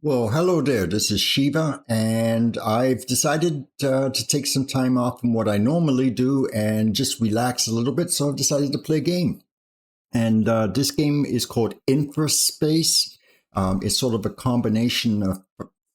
Well, hello there. This is Shiva, and I've decided to take some time off from what I normally do and just relax a little bit. So I've decided to play a game. And this game is called Infraspace. It's sort of a combination of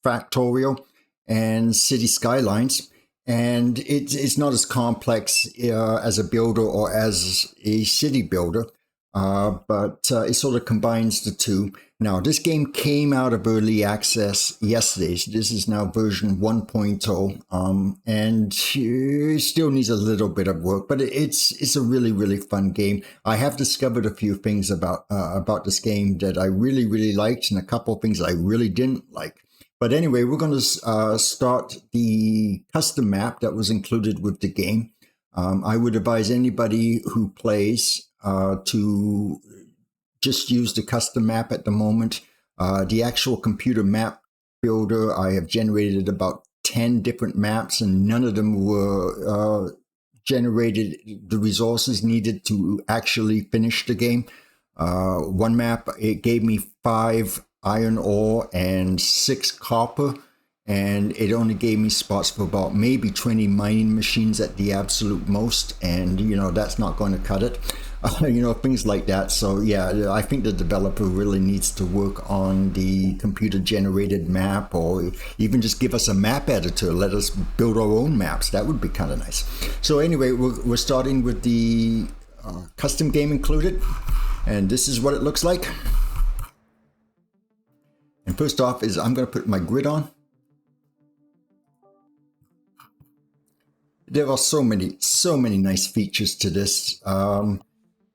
Fractoria and City Skylines. And it's not as complex as a builder or as a city builder, but it sort of combines the two. Now, this game came out of early access yesterday. So this is now version 1.0, and it still needs a little bit of work, but it's a really, really fun game. I have discovered a few things about this game that I really, really liked, and a couple of things I really didn't like. But anyway, we're going to start the custom map that was included with the game. I would advise anybody who plays to just use the custom map at the moment. The actual computer map builder, I have generated about 10 different maps, and none of them were generated the resources needed to actually finish the game. One map, it gave me 5 iron ore and 6 copper, and it only gave me spots for about maybe 20 mining machines at the absolute most, and that's not going to cut it. Things like that. So yeah, I think the developer really needs to work on the computer generated map, or even just give us a map editor, let us build our own maps. That would be kind of nice. So anyway, we're starting with the custom game included, and this is what it looks like. And first off is I'm going to put my grid on. There are so many nice features to this.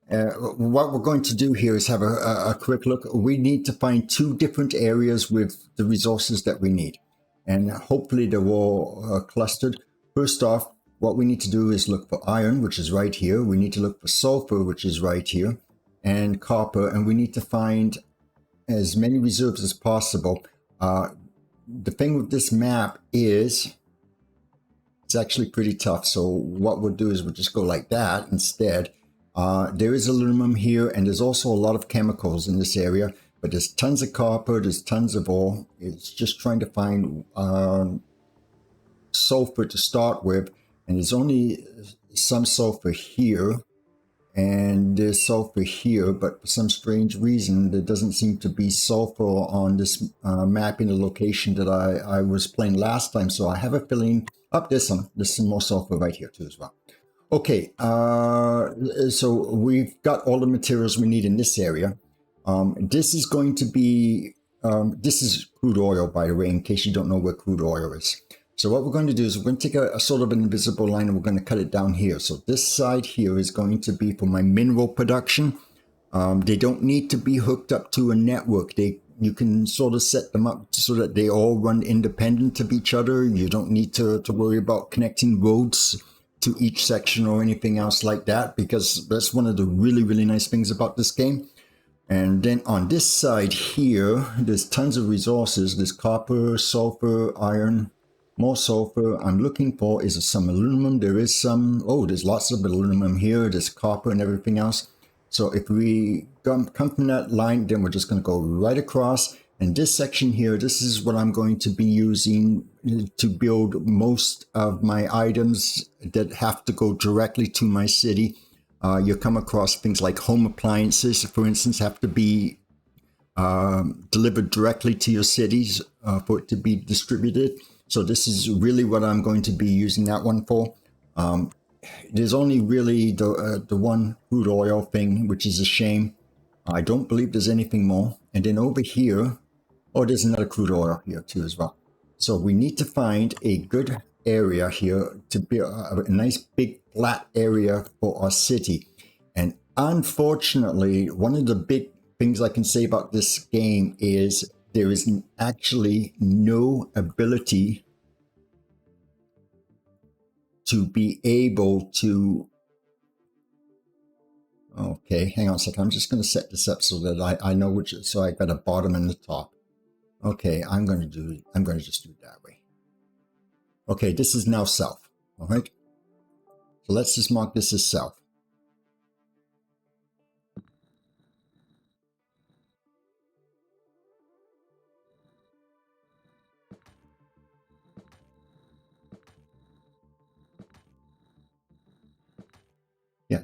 What we're going to do here is have a quick look. We need to find 2 different areas with the resources that we need, and hopefully they're all clustered. First off, what we need to do is look for iron, which is right here. We need to look for sulfur, which is right here, and copper, and we need to find as many reserves as possible. The thing with this map is it's actually pretty tough. So what we'll do is we'll just go like that instead. There is aluminum here, and there's also a lot of chemicals in this area, but there's tons of copper, there's tons of ore. It's just trying to find sulfur to start with, and there's only some sulfur here, and there's sulfur here, but for some strange reason, there doesn't seem to be sulfur on this map in the location that I was playing last time. So I have a feeling, there's some more sulfur right here too as well. Okay, so we've got all the materials we need in this area. This is going to be, this is crude oil, by the way, in case you don't know where crude oil is. So what we're going to do is we're going to take a sort of an invisible line, and we're going to cut it down here. So this side here is going to be for my mineral production. They don't need to be hooked up to a network. You can sort of set them up so that they all run independent of each other. You don't need to worry about connecting roads to each section or anything else like that, because that's one of the really, really nice things about this game. And then on this side here, there's tons of resources. There's copper, sulfur, iron, more sulfur. I'm looking for is some aluminum. There is some, there's lots of aluminum here. There's copper and everything else. So if we come from that line, then we're just going to go right across. And this section here, this is what I'm going to be using to build most of my items that have to go directly to my city. You'll come across things like home appliances, for instance, have to be delivered directly to your cities for it to be distributed. So this is really what I'm going to be using that one for. There's only really the one crude oil thing, which is a shame. I don't believe there's anything more. And then over here, there's another crude oil here too as well. So we need to find a good area here to be a nice big flat area for our city. And unfortunately, one of the big things I can say about this game is there is actually no ability to be able to... Okay, hang on a second. I'm just going to set this up so that I know which, so I got a bottom and the top. Okay, I'm going to just do it that way. Okay, this is now south. All right. So let's just mark this as south.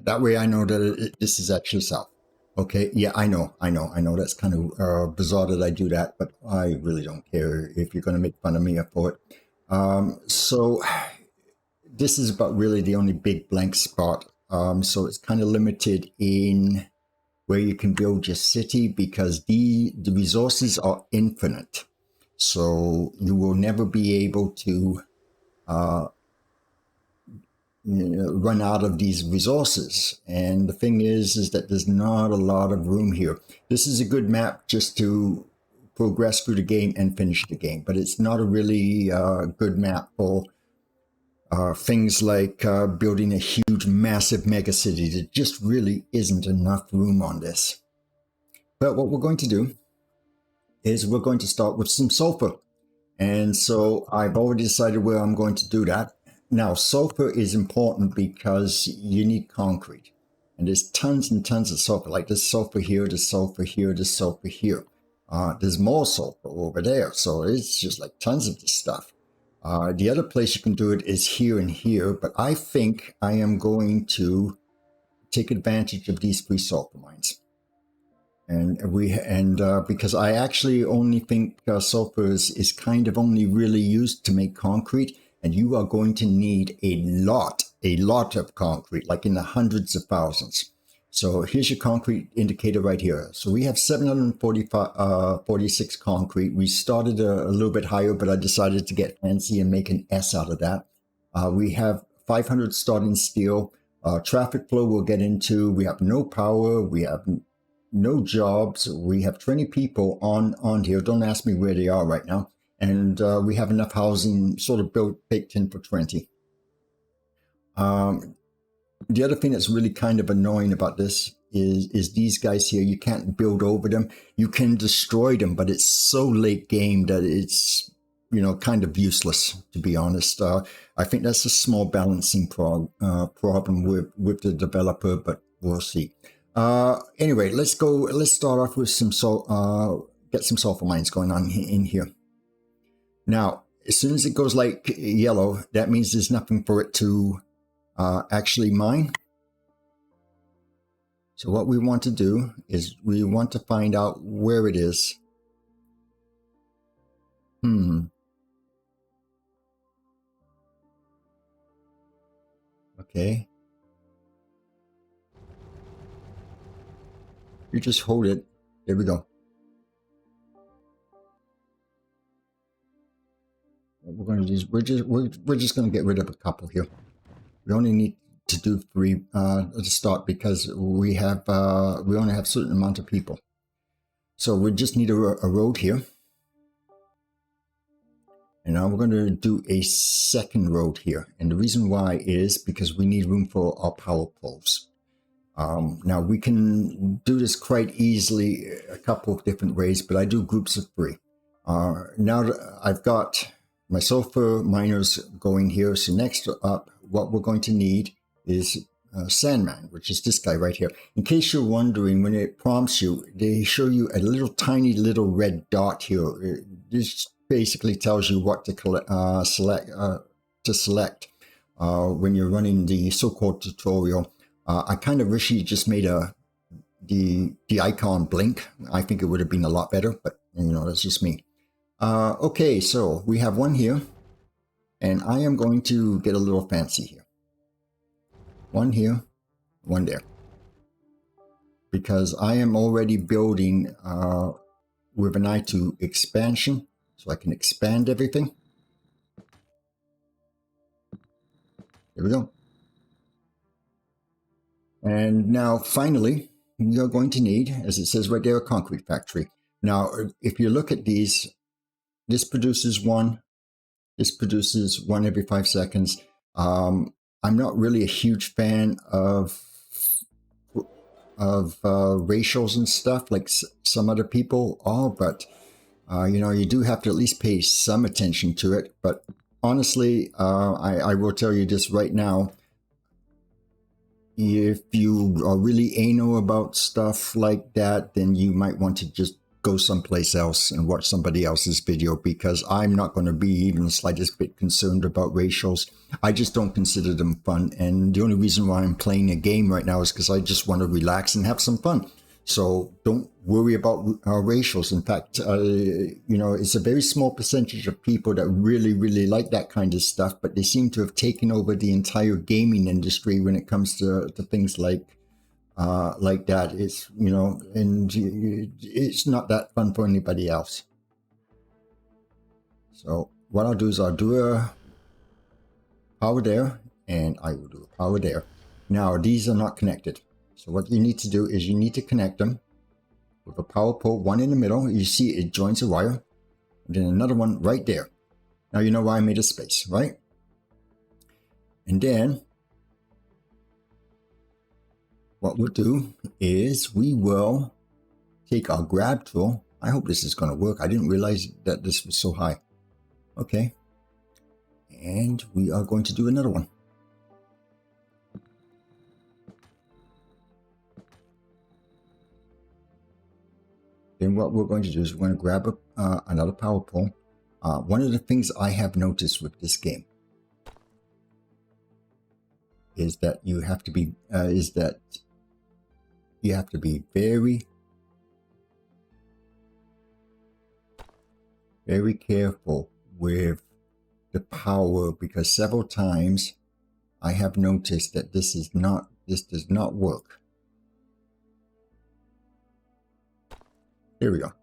That way I know that this is actually south. Okay, yeah, I know. That's kind of bizarre that I do that, but I really don't care if you're going to make fun of me for it. So this is about really the only big blank spot. So it's kind of limited in where you can build your city because the resources are infinite. So you will never be able to run out of these resources. And the thing is that there's not a lot of room here. This is a good map just to progress through the game and finish the game, but it's not a really good map for things like building a huge, massive mega city. There just really isn't enough room on this. But what we're going to do is we're going to start with some sulfur. And so I've already decided where I'm going to do that. Now, sulfur is important because you need concrete. And there's tons and tons of sulfur. Like there's sulfur here, there's sulfur here, there's sulfur here. There's more sulfur over there. So it's just like tons of this stuff. The other place you can do it is here and here. But I think I am going to take advantage of these 3 sulfur mines. And because I actually only think sulfur is kind of only really used to make concrete, and you are going to need a lot of concrete, like in the hundreds of thousands. So here's your concrete indicator right here. So we have 746 concrete. We started a little bit higher, but I decided to get fancy and make an S out of that. We have 500 starting steel. Traffic flow we'll get into. We have no power. We have no jobs. We have 20 people on here. Don't ask me where they are right now. And we have enough housing sort of baked in for 20. The other thing that's really kind of annoying about this is these guys here. You can't build over them. You can destroy them, but it's so late game that it's, kind of useless, to be honest. I think that's a small balancing problem with the developer, but we'll see. Anyway, let's start off with get some sulfur mines going on in here. Now, as soon as it goes like yellow, that means there's nothing for it to actually mine. So what we want to do is we want to find out where it is. Okay. You just hold it. There we go. What we're going to do is we're just going to get rid of a couple here. We only need to do 3 to start because we only have a certain amount of people. So we just need a road here. And now we're going to do a second road here. And the reason why is because we need room for our power poles. Now we can do this quite easily a couple of different ways, but I do groups of 3. Now that I've got my sulfur miners going here. So next up, what we're going to need is Sandman, which is this guy right here. In case you're wondering, when it prompts you, they show you a tiny little red dot here. This basically tells you what to select when you're running the so-called tutorial. I kind of wish he just made the icon blink. I think it would have been a lot better, but that's just me. Okay, so we have one here, and I am going to get a little fancy here. One here, one there. Because I am already building with an eye to expansion, so I can expand everything. There we go. And now, finally, we are going to need, as it says right there, a concrete factory. Now, if you look at these, this produces 1. This produces 1 every 5 seconds. I'm not really a huge fan of ratios and stuff like some other people are, but you do have to at least pay some attention to it. But honestly, I will tell you this right now. If you are really anal about stuff like that, then you might want to just go someplace else and watch somebody else's video, because I'm not going to be even the slightest bit concerned about ratios. I just don't consider them fun. And the only reason why I'm playing a game right now is because I just want to relax and have some fun. So don't worry about ratios. In fact, you know, it's a very small percentage of people that really, really like that kind of stuff, but they seem to have taken over the entire gaming industry when it comes to things like that. It's, you know, and it's not that fun for anybody else. So what I'll do is I'll do a power there, and I will do a power there. Now these are not connected. So what you need to do is you need to connect them with a power pole, one in the middle. You see it joins a wire, and then another one right there. Now you know why I made a space, right? And then what we'll do is we will take our grab tool. I hope this is going to work. I didn't realize that this was so high. Okay. And we are going to do another one. Then what we're going to do is we're going to grab another power pole. One of the things I have noticed with this game is that you have to be very, very careful with the power, because several times I have noticed that this does not work. There we go.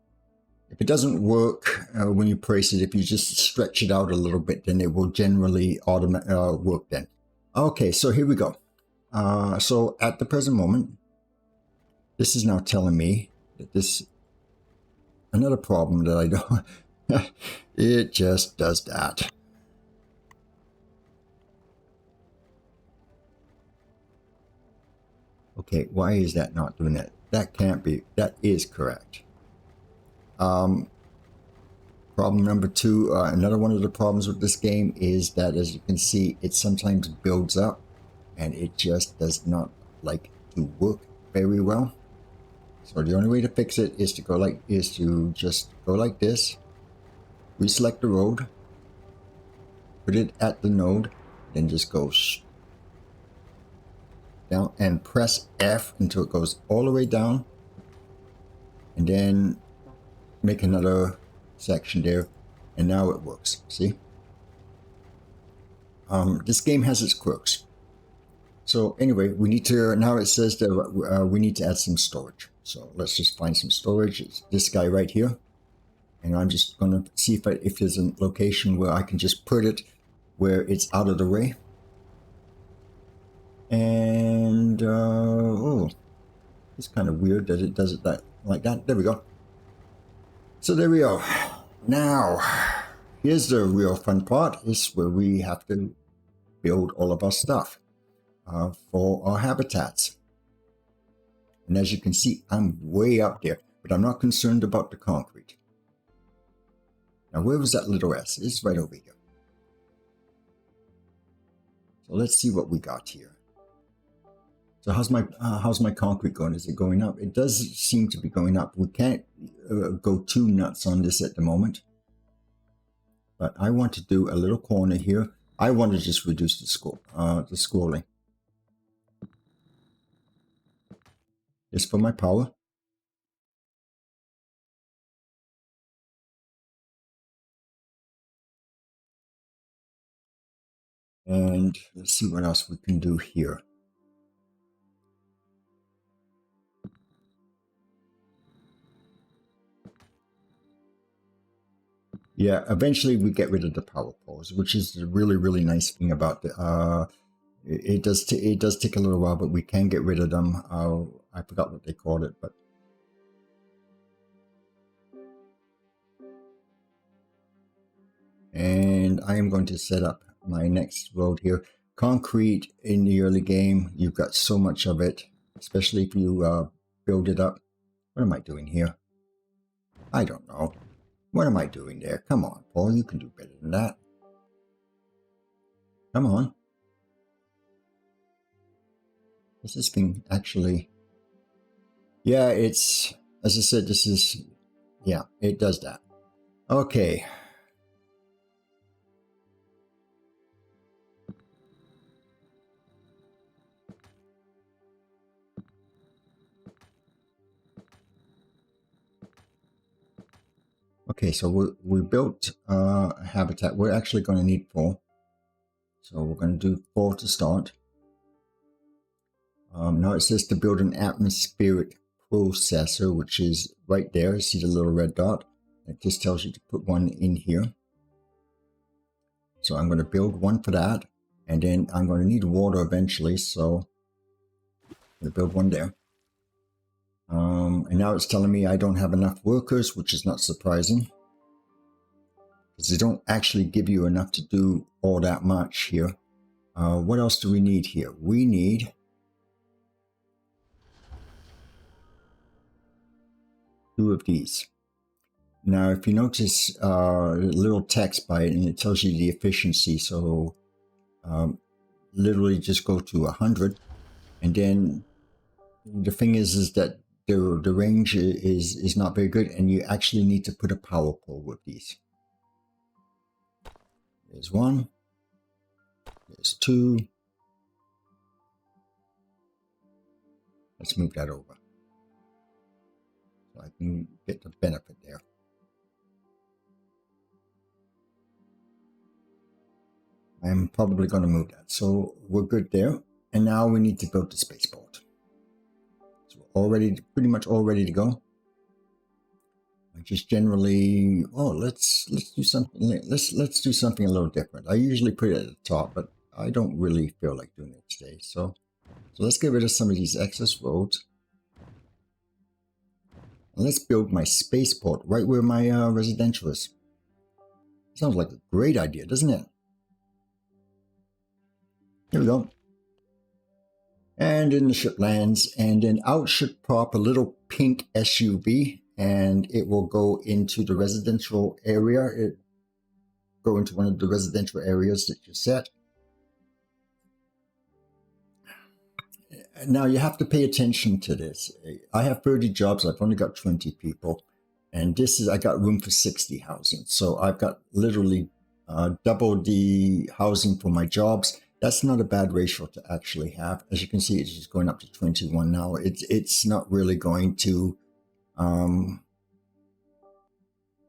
If it doesn't work when you press it, if you just stretch it out a little bit, then it will generally work then. Okay, so here we go. So at the present moment, this is now telling me that this, another problem that I don't, it just does that. Okay, why is that not doing that? That can't be, that is correct. Problem number two, another one of the problems with this game is that, as you can see, it sometimes builds up and it just does not like to work very well. So the only way to fix it is to just go like this, reselect the road, put it at the node, then just go down and press F until it goes all the way down, and then make another section there, and now it works. See, this game has its quirks. So anyway, we need to, now it says that we need to add some storage. So let's just find some storage. It's this guy right here, and I'm just going to see if there's a location where I can just put it where it's out of the way. And oh, it's kind of weird that it does it like that. There we go. So there we go. Now, here's the real fun part, is where we have to build all of our stuff for our habitats. And as you can see, I'm way up there, but I'm not concerned about the concrete. Now, where was that little S? It's right over here. So let's see what we got here. So how's my concrete going? Is it going up? It does seem to be going up. We can't go too nuts on this at the moment. But I want to do a little corner here. I want to just reduce the scrolling. This for my power. And let's see what else we can do here. Yeah, eventually we get rid of the power poles, which is the really, really nice thing about the, it does take a little while, but we can get rid of them. I forgot what they called it, but and I am going to set up my next road here. Concrete in the early game, you've got so much of it, especially if you build it up. What am I doing here? I don't know. What am I doing there? Come on, Paul, you can do better than that. Come on. Is this thing actually... Yeah, it's... As I said, this is Yeah, it does that. Okay. Okay, so we built a habitat. We're actually going to need 4. So we're going to do 4 to start. Now it says to build an atmospheric processor, which is right there. See the little red dot? It just tells you to put one in here. So I'm going to build one for that. And then I'm going to need water eventually. So I'm going to build one there. And now it's telling me I don't have enough workers, which is not surprising. Because they don't actually give you enough to do all that much here. What else do we need here? We need 2 of these. Now, if you notice little text by it, and it tells you the efficiency, so literally just go to 100, and then the thing is that the range is not very good, and you actually need to put a power pole with these. There's 1, there's 2. Let's move that over so I can get the benefit there. I'm probably going to move that. So we're good there. And now we need to build the spaceport. So we're already, pretty much all ready to go. I just generally, let's do something. Let's do something a little different. I usually put it at the top, but I don't really feel like doing it today. So let's get rid of some of these excess roads. And let's build my spaceport right where my residential is. Sounds like a great idea, doesn't it? Here we go. And then the ship lands, and then out should pop a little pink SUV, and it will go into the residential area. It go into one of the residential areas that you set. Now you have to pay attention to this. I have 30 jobs. I've only got 20 people, and this is I got room for 60 housing. So I've got literally double the housing for my jobs. That's not a bad ratio to actually have. As you can see, it's just going up to 21 now. It's not really going to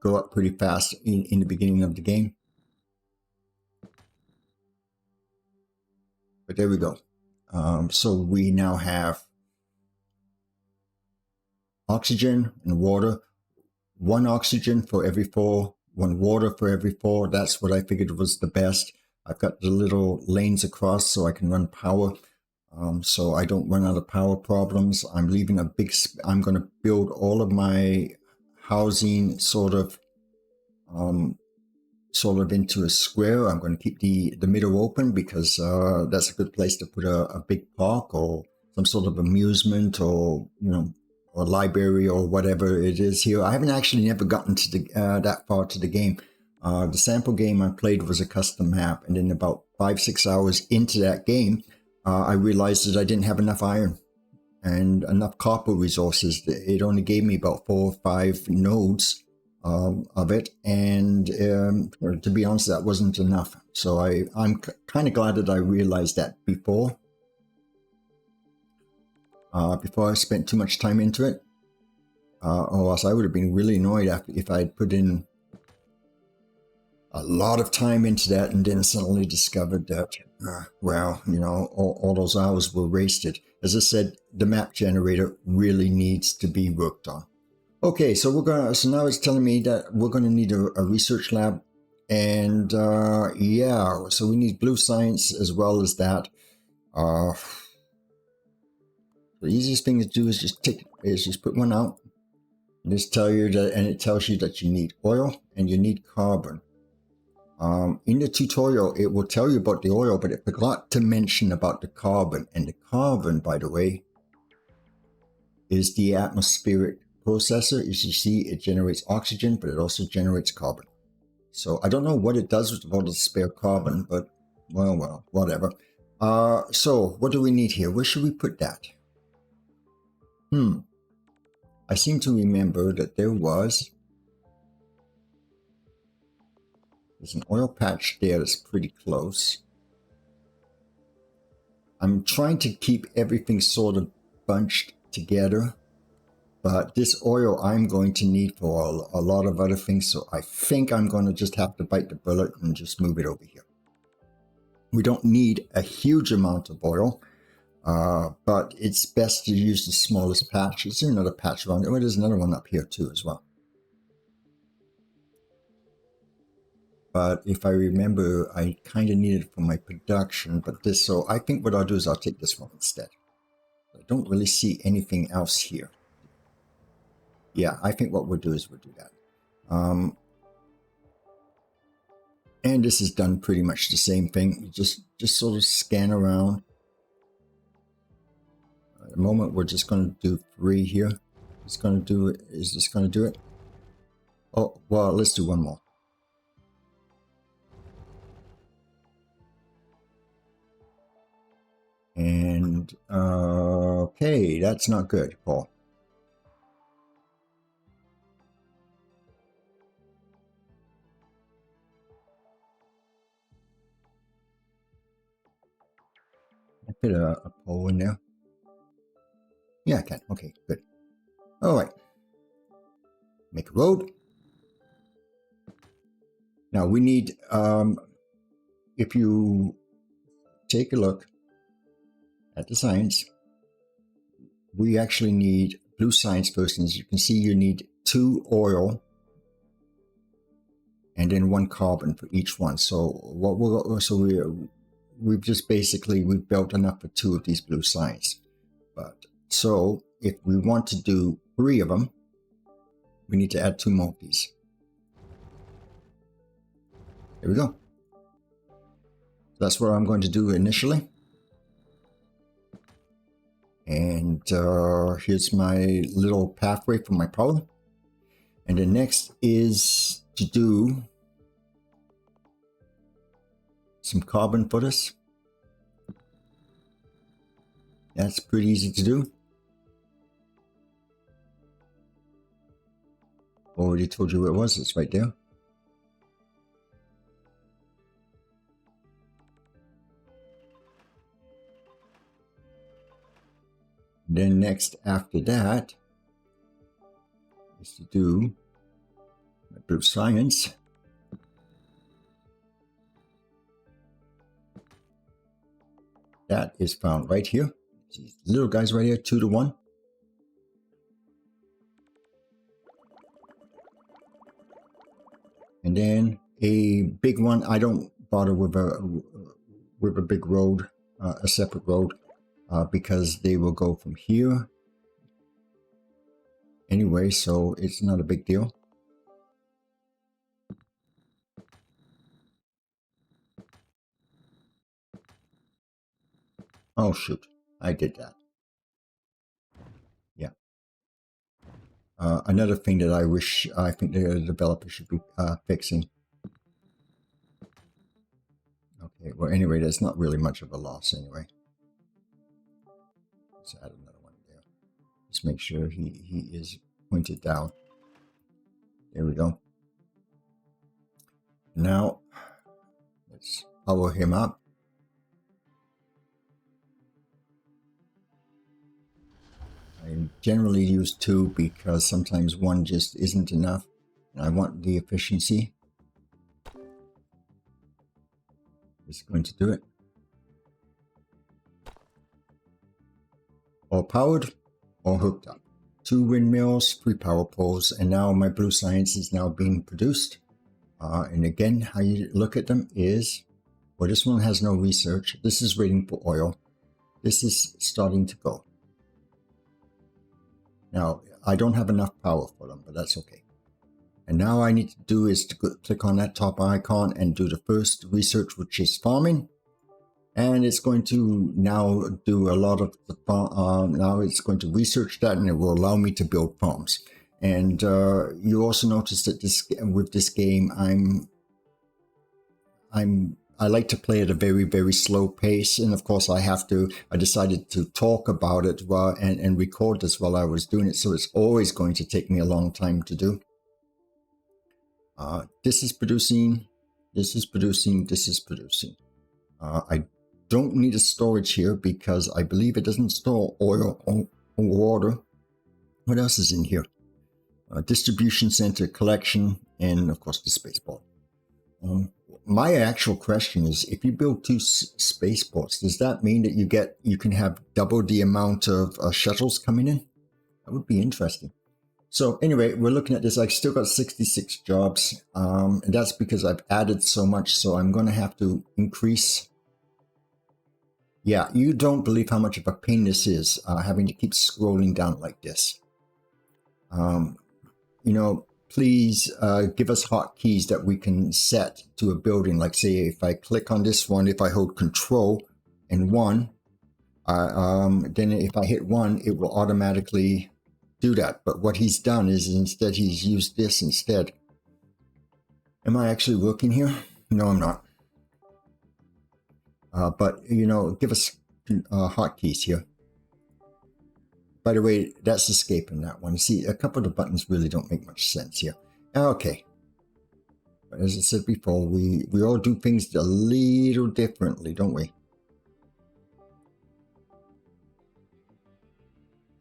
go up pretty fast in the beginning of the game. But there we go. So we now have oxygen and water. 1 oxygen for every 4, 1 water for every 4. That's what I figured was the best. I've got the little lanes across so I can run power, so I don't run out of power problems. I'm leaving a big, I'm going to build all of my housing sort of into a square. I'm going to keep the middle open because that's a good place to put a big park or some sort of amusement or, or library or whatever it is here. I haven't actually never gotten to that far to the game. The sample game I played was a custom map, and then about 5-6 hours into that game, I realized that I didn't have enough iron and enough copper resources. It only gave me about 4 or 5 nodes of it, and to be honest, that wasn't enough. So I'm kind of glad that I realized that before I spent too much time into it, or else I would have been really annoyed if I had put in a lot of time into that and then suddenly discovered that, all those hours were wasted. As I said, the map generator really needs to be worked on. Okay, so now it's telling me that we're gonna need a research lab, and so we need blue science as well as that. The easiest thing to do is just put one out. And just tell you that, and it tells you that you need oil and you need carbon. In the tutorial, it will tell you about the oil, but it forgot to mention about the carbon. And the carbon, by the way, is the atmospheric processor. As you see, it generates oxygen, but it also generates carbon. So I don't know what it does with all the spare carbon, but well, whatever. So what do we need here? Where should we put that? I seem to remember that there was There's an oil patch there that's pretty close. I'm trying to keep everything sort of bunched together, but this oil I'm going to need for a lot of other things, so I think I'm going to just have to bite the bullet and just move it over here. We don't need a huge amount of oil, but it's best to use the smallest patch. Is there another patch around there? Oh, there's another one up here too as well. But if I remember, I kind of need it for my production, but this, so I think what I'll do is I'll take this one instead. I don't really see anything else here. Yeah, I think what we'll do is we'll do that. And this is done pretty much the same thing. You just sort of scan around. At the moment, we're just going to do 3 here. It's going to do it. Is this going to do it? Oh, well, let's do one more. And, okay, that's not good, Paul. I put a pole in there. Yeah, I can. Okay, good. All right. Make a road. Now we need, if you take a look at the science, we actually need blue science first. And as you can see, you need 2 oil and then 1 carbon for each one. So what we've just basically, we've built enough for 2 of these blue science. But so if we want to do 3 of them, we need to add 2 more of these. There we go. That's what I'm going to do initially. And here's my little pathway for my power. And the next is to do some carbon for this. That's pretty easy to do. Already told you where it was. It's right there. Then next after that is to do my blue science. That is found right here. These little guys right here, 2 to 1. And then a big one. I don't bother with a big road, a separate road, because they will go from here anyway, so it's not a big deal. Oh shoot, I did that. Yeah. Another thing that I think the developer should be fixing. Okay, well anyway, there's not really much of a loss anyway. Let's add another one there. Just make sure he is pointed down. There we go. Now, let's power him up. I generally use 2 because sometimes 1 just isn't enough. And I want the efficiency. Just going to do it. All powered, all hooked up. 2 windmills, 3 power poles, and now my blue science is now being produced. And again, how you look at them is, well, this one has no research. This is waiting for oil. This is starting to go. Now, I don't have enough power for them, but that's okay. And now I need to do is to click on that top icon and do the first research, which is farming. And it's going to now do a lot of the now it's going to research that, and it will allow me to build farms. And you also notice that with this game, I like to play at a very, very slow pace. And of course I decided to talk about it and record this while I was doing it. So it's always going to take me a long time to do. This is producing This is producing, this is producing. I don't need a storage here because I believe it doesn't store oil or water. What else is in here? Distribution center, collection, and of course the spaceport. My actual question is, if you build 2 spaceports, does that mean that you can have double the amount of shuttles coming in? That would be interesting. So anyway, we're looking at this. I still got 66 jobs, and that's because I've added so much. So I'm going to have to increase. Yeah, you don't believe how much of a pain this is, having to keep scrolling down like this. You know, please give us hotkeys that we can set to a building. Like say, if I click on this one, if I hold Control and 1, then if I hit 1, it will automatically do that. But what he's done is instead he's used this instead. Am I actually working here? No, I'm not. But you know, give us hotkeys here. By the way, that's escaping that one. See, a couple of the buttons really don't make much sense here. Okay. But as I said before, we all do things a little differently, don't we?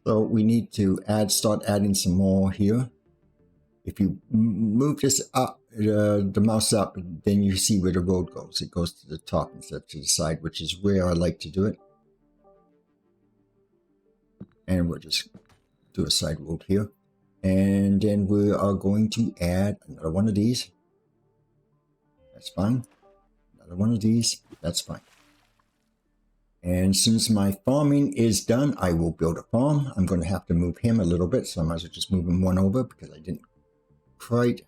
So we need to start adding some more here. If you move this up, the mouse up, then you see where the road goes. It goes to the top instead of to the side, which is where I like to do it. And we'll just do a side road here. And then we are going to add another one of these. That's fine. Another one of these. That's fine. And since my farming is done, I will build a farm. I'm going to have to move him a little bit, so I might as well just move him one over because I didn't quite.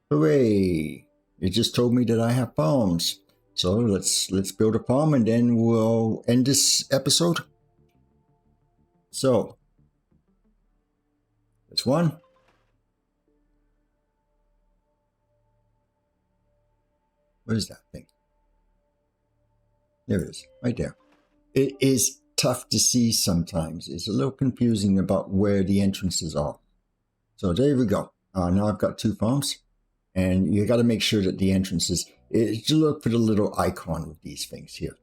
Hooray! It just told me that I have farms. So let's build a farm and then we'll end this episode. So that's one. What is that thing? There it is, right there. It is tough to see sometimes. It's a little confusing about where the entrances are. So there we go. Now I've got 2 farms. And you got to make sure that the entrances, you look for the little icon with these things here.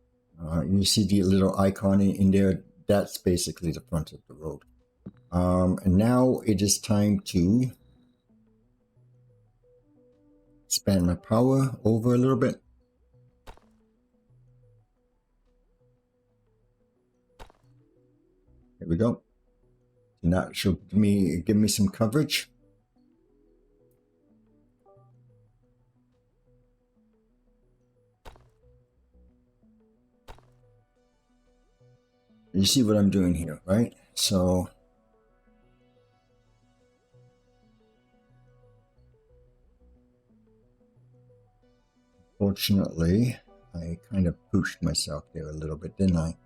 You see the little icon in there. That's basically the front of the road. And now it is time to expand my power over a little bit. There we go. And that should give me some coverage. You see what I'm doing here, right? So fortunately, I kind of pushed myself there a little bit, didn't I?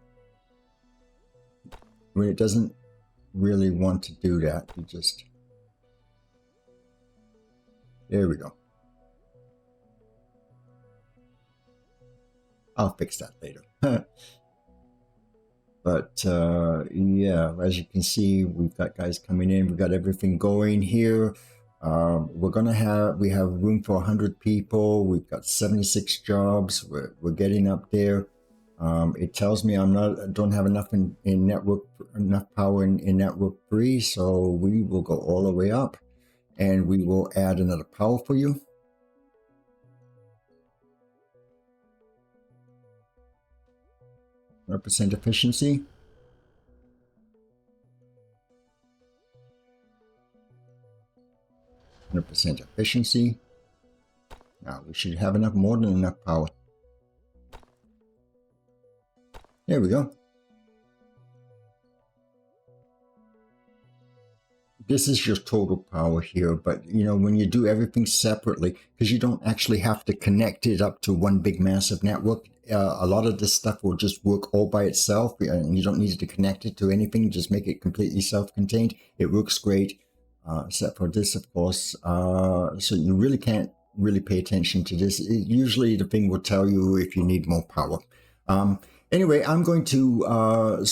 When it doesn't really want to do that, you just... There we go. I'll fix that later. But yeah, as you can see, we've got guys coming in. We've got everything going here. We have room for 100 people. We've got 76 jobs. We're getting up there. It tells me don't have enough in network, enough power in network 3. So we will go all the way up, and we will add another power for you. % efficiency. % efficiency. Now we should have more than enough power. There we go. This is your total power here, but you know, when you do everything separately, because you don't actually have to connect it up to one big massive network, a lot of this stuff will just work all by itself, and you don't need to connect it to anything. Just make it completely self-contained. It works great, except for this, of course. So you really can't really pay attention to this. Usually the thing will tell you if you need more power. Anyway, I'm going to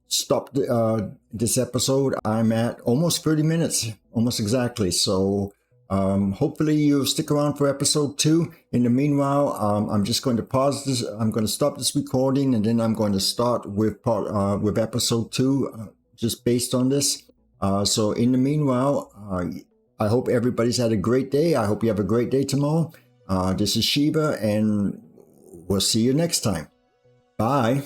stop this episode. I'm at almost 30 minutes, almost exactly. So Hopefully you'll stick around for episode 2. In the meanwhile, I'm just going to pause this. I'm going to stop this recording, and then I'm going to start with with episode 2, just based on this. So in the meanwhile, I hope everybody's had a great day. I hope you have a great day tomorrow. This is Shiva, and we'll see you next time. Bye.